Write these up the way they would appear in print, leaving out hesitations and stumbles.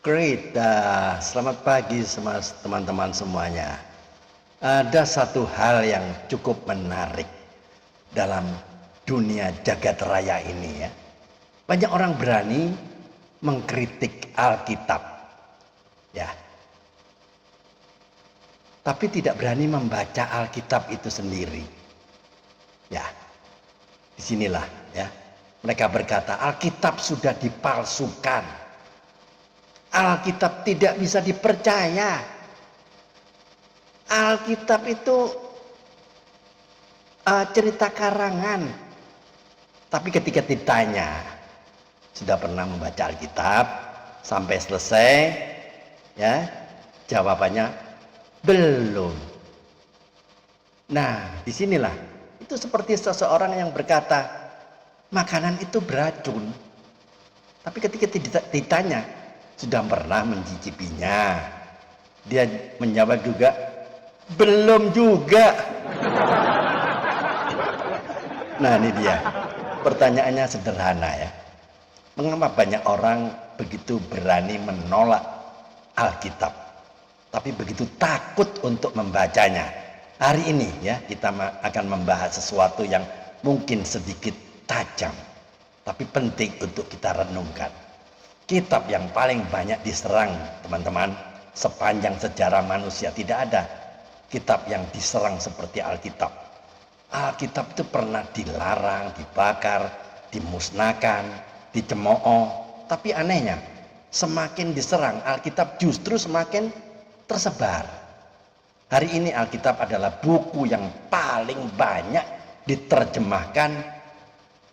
Great, selamat pagi teman-teman semuanya. Ada satu hal yang cukup menarik dalam dunia jagat raya ini ya. Banyak orang berani mengkritik Alkitab, ya. Tapi tidak berani membaca Alkitab itu sendiri. Ya, disinilah ya. Mereka berkata Alkitab sudah dipalsukan. Alkitab tidak bisa dipercaya. Alkitab itu cerita karangan. Tapi ketika ditanya, sudah pernah membaca Alkitab sampai selesai? Ya, jawabannya belum. Nah, disinilah itu seperti seseorang yang berkata, makanan itu beracun. Tapi ketika ditanya, sudah pernah mencicipinya? Dia menjawab juga, belum juga. Nah, ini dia. Pertanyaannya sederhana ya. Mengapa banyak orang begitu berani menolak Alkitab, tapi begitu takut untuk membacanya? Hari ini ya, kita akan membahas sesuatu yang mungkin sedikit tajam, tapi penting untuk kita renungkan. Kitab yang paling banyak diserang, teman-teman, sepanjang sejarah manusia tidak ada kitab yang diserang seperti Alkitab. Alkitab itu pernah dilarang, dibakar, dimusnahkan, dicemooh. Tapi anehnya, semakin diserang, Alkitab justru semakin tersebar. Hari ini Alkitab adalah buku yang paling banyak diterjemahkan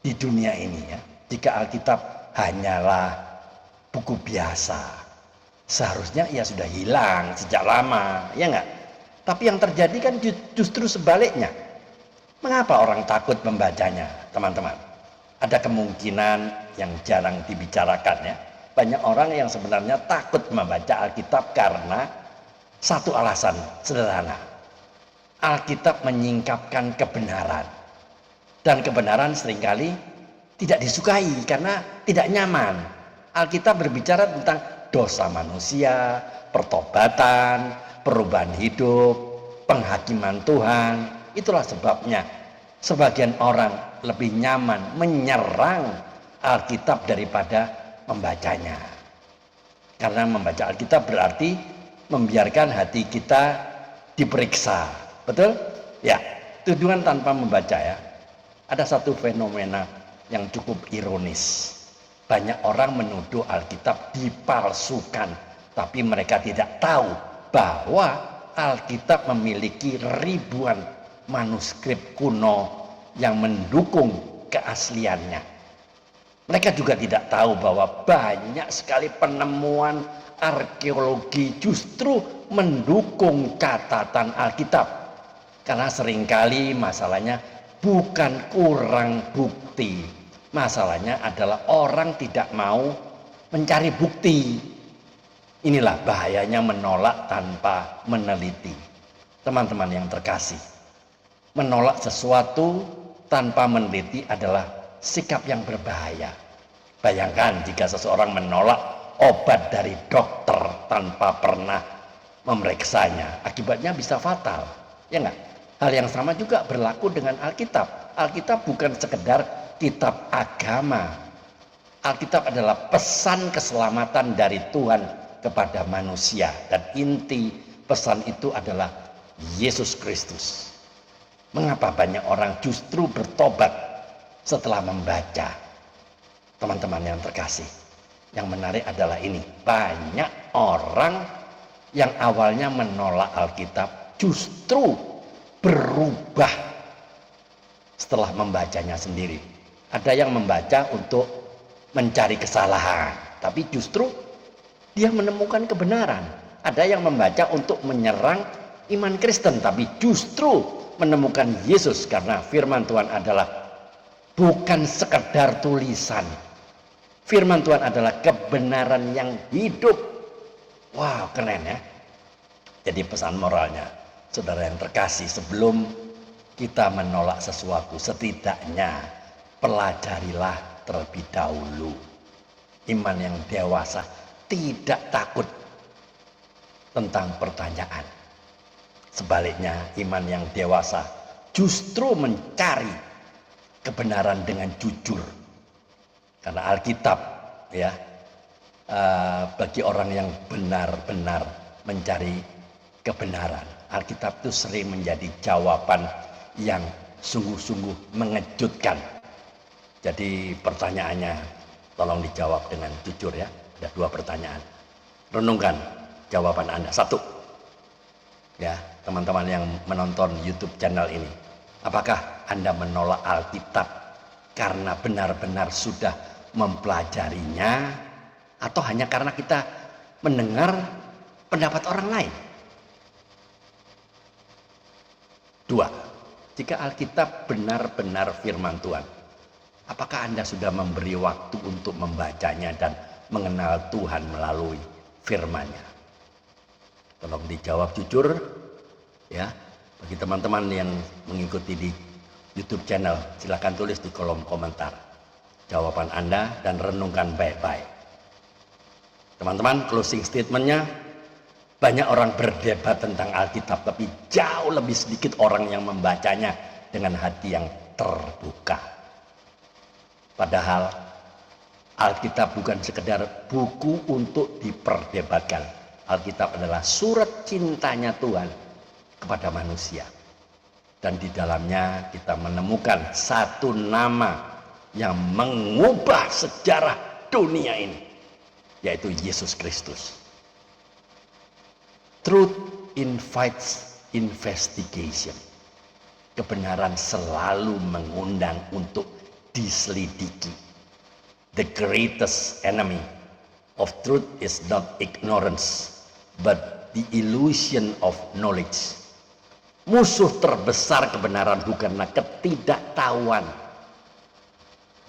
di dunia ini ya. Jika Alkitab hanyalah buku biasa, seharusnya ia sudah hilang sejak lama, ya enggak? Tapi yang terjadi kan justru sebaliknya. Mengapa orang takut membacanya, teman-teman? Ada kemungkinan yang jarang dibicarakan ya. Banyak orang yang sebenarnya takut membaca Alkitab karena satu alasan sederhana. Alkitab menyingkapkan kebenaran. Dan kebenaran seringkali tidak disukai karena tidak nyaman. Alkitab berbicara tentang dosa manusia, pertobatan, perubahan hidup, penghakiman Tuhan. Itulah sebabnya sebagian orang lebih nyaman menyerang Alkitab daripada membacanya. Karena membaca Alkitab berarti membiarkan hati kita diperiksa. Betul? Ya, tuduhan tanpa membaca ya. Ada satu fenomena yang cukup ironis. Banyak orang menuduh Alkitab dipalsukan, tapi mereka tidak tahu bahwa Alkitab memiliki ribuan manuskrip kuno yang mendukung keasliannya. Mereka juga tidak tahu bahwa banyak sekali penemuan arkeologi justru mendukung catatan Alkitab. Karena seringkali masalahnya bukan kurang bukti. Masalahnya adalah orang tidak mau mencari bukti. Inilah bahayanya menolak tanpa meneliti. Teman-teman yang terkasih, menolak sesuatu tanpa meneliti adalah sikap yang berbahaya. Bayangkan jika seseorang menolak obat dari dokter tanpa pernah memeriksanya, akibatnya bisa fatal. Ya enggak? Hal yang sama juga berlaku dengan Alkitab. Alkitab bukan sekedar kitab agama. Alkitab adalah pesan keselamatan dari Tuhan kepada manusia, dan inti pesan itu adalah Yesus Kristus. Mengapa banyak orang justru bertobat setelah membaca? Teman-teman yang terkasih, yang menarik adalah ini, banyak orang yang awalnya menolak Alkitab justru berubah setelah membacanya sendiri. Ada yang membaca untuk mencari kesalahan, tapi justru dia menemukan kebenaran. Ada yang membaca untuk menyerang iman Kristen, tapi justru menemukan Yesus, karena firman Tuhan adalah bukan sekedar tulisan. Firman Tuhan adalah kebenaran yang hidup. Wow, keren ya. Jadi pesan moralnya, saudara yang terkasih, sebelum kita menolak sesuatu, setidaknya pelajarilah terlebih dahulu. Iman yang dewasa tidak takut tentang pertanyaan. Sebaliknya, iman yang dewasa justru mencari kebenaran dengan jujur. Karena Alkitab ya, bagi orang yang benar-benar mencari kebenaran, Alkitab itu sering menjadi jawaban yang sungguh-sungguh mengejutkan. Jadi pertanyaannya tolong dijawab dengan jujur ya. Ada 2 pertanyaan. Renungkan jawaban Anda. 1. Ya, teman-teman yang menonton YouTube channel ini. Apakah Anda menolak Alkitab karena benar-benar sudah mempelajarinya, atau hanya karena kita mendengar pendapat orang lain? 2. Jika Alkitab benar-benar firman Tuhan, apakah Anda sudah memberi waktu untuk membacanya dan mengenal Tuhan melalui firman-Nya? Tolong dijawab jujur ya. Bagi teman-teman yang mengikuti di YouTube channel, silakan tulis di kolom komentar jawaban Anda dan renungkan baik-baik. Teman-teman, closing statement-nya, banyak orang berdebat tentang Alkitab, tapi jauh lebih sedikit orang yang membacanya dengan hati yang terbuka. Padahal Alkitab bukan sekedar buku untuk diperdebatkan. Alkitab adalah surat cintanya Tuhan kepada manusia. Dan di dalamnya kita menemukan satu nama yang mengubah sejarah dunia ini, yaitu Yesus Kristus. Truth invites investigation. Kebenaran selalu mengundang untuk diselidiki. The greatest enemy of truth is not ignorance, but the illusion of knowledge. Musuh terbesar kebenaran bukanlah ketidaktahuan,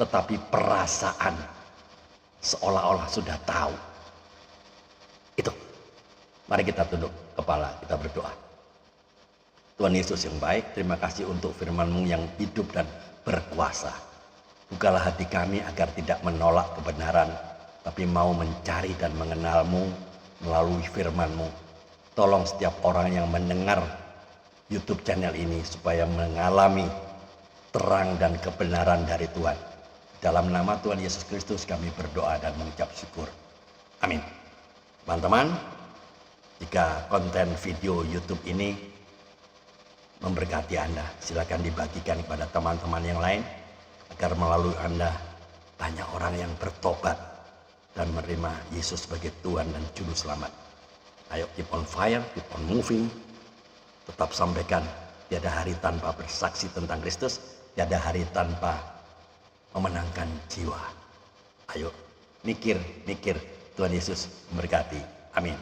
tetapi perasaan seolah-olah sudah tahu. Itu. Mari kita tunduk kepala, kita berdoa. Tuhan Yesus yang baik, terima kasih untuk firman-Mu yang hidup dan berkuasa. Bukalah hati kami agar tidak menolak kebenaran, tapi mau mencari dan mengenal-Mu melalui firman-Mu. Tolong setiap orang yang mendengar YouTube channel ini supaya mengalami terang dan kebenaran dari Tuhan. Dalam nama Tuhan Yesus Kristus kami berdoa dan mengucap syukur. Amin. Teman-teman, jika konten video YouTube ini memberkati Anda, silakan dibagikan kepada teman-teman yang lain, agar melalui Anda banyak orang yang bertobat dan menerima Yesus sebagai Tuhan dan Juru Selamat. Ayo keep on fire, keep on moving. Tetap sampaikan, tiada hari tanpa bersaksi tentang Kristus, tiada hari tanpa memenangkan jiwa. Ayo mikir, Tuhan Yesus memberkati. Amin.